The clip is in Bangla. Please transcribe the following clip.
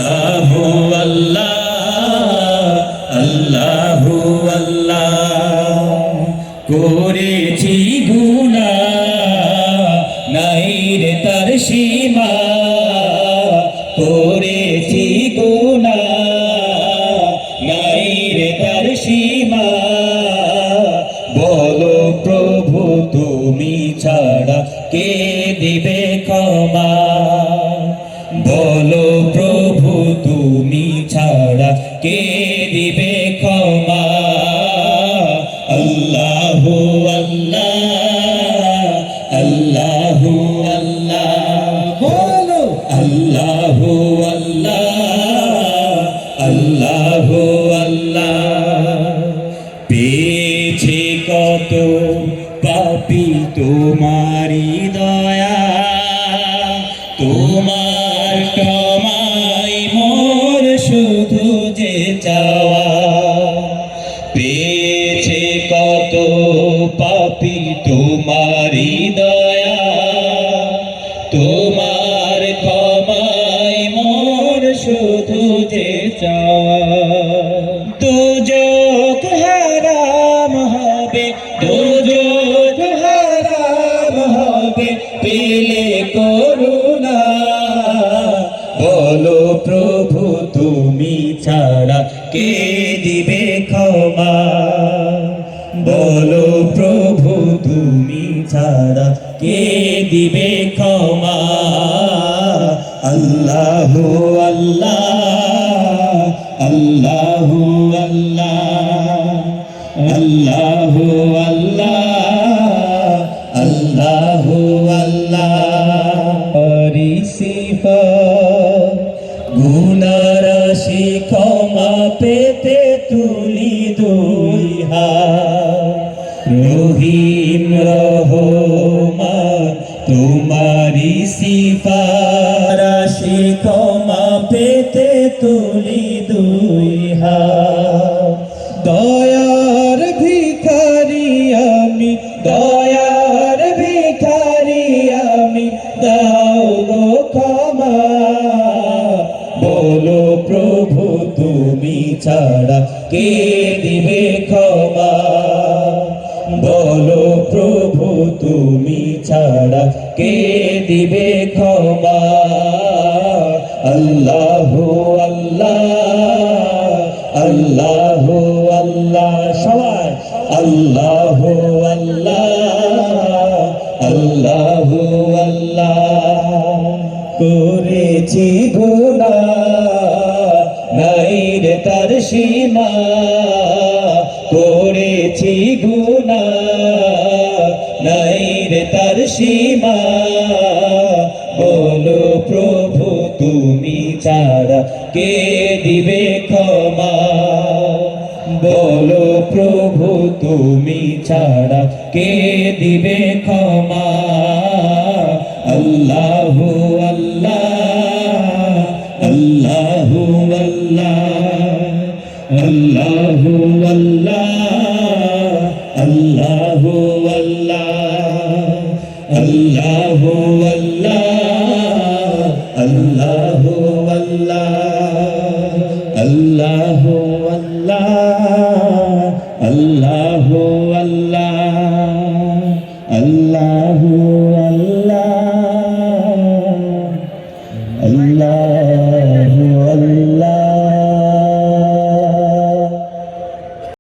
আল্লাহু আল্লাহ আল্লাহু আল্লাহ করেছি গুনাহ নাই রে তার সীমা করেছি গুনাহ নাই রে তার সীমা বলো প্রভু তুমি ছাড়া কে দিবে ক্ষমা বলো প্রভু তুমি ছাড়া কে দিবে ক্ষমা আল্লাহু আল্লাহ আল্লাহু আল্লাহ বলো আল্লাহু আল্লাহ আল্লাহু আল্লাহ পেয়েছে কত পাপী তোমারি দয়া তোমার ক্ষমাই মোর শুধু যে চাওয়া পেয়েছে কত পাপী তোমারি দয়া তোমার ক্ষমাই মোর শুধু যে চাওয়া দুজক হারাম হবে দুজক হারাম হবে পেলে করুণা বলো প্রভু তুমি ছাড়া কে দিবে ক্ষমা বলো প্রভু তুমি ছাড়া কে দিবে ক্ষমা আল্লাহু আল্লাহ আল্লাহু আল্লাহ আল্লাহু আল্লাহ আল্লাহু আল্লাহ সিফাত গুনার রাশি ক্ষমা পেতে তুলি দুই হাত রহিম রহমান তোমারি সিফাত রাশি ক্ষমা পেতে তুলি দুই হাত দয়ার ভিখারি আমি দয়ার ভিখারি আমি দাও গো ক্ষমা বলো প্রভু তুমি ছাড়া কে দিবে ক্ষমা বলো প্রভু তুমি ছাড়া কে দিবে ক্ষমা আল্লাহু আল্লাহ আল্লাহু আল্লাহ সবাই আল্লাহু আল্লাহ আল্লাহু আল্লাহ করেছি গুনাহ নাই রে তার সীমা করেছি গুনাহ নাই রে তার সীমা বলো প্রভু তুমি ছাড়া কে দিবে ক্ষমা বলো প্রভু তুমি ছাড়া কে দিবে ক্ষমা আল্লাহু আল্লাহ আল্লাহু আল্লাহ আল্লাহু আল্লাহ আল্লাহু আল্লাহ আল্লাহু আল্লাহ আল্লাহু আল্লাহ আল্লাহু আল্লাহ আল্লাহু আল্লাহ আল্লাহু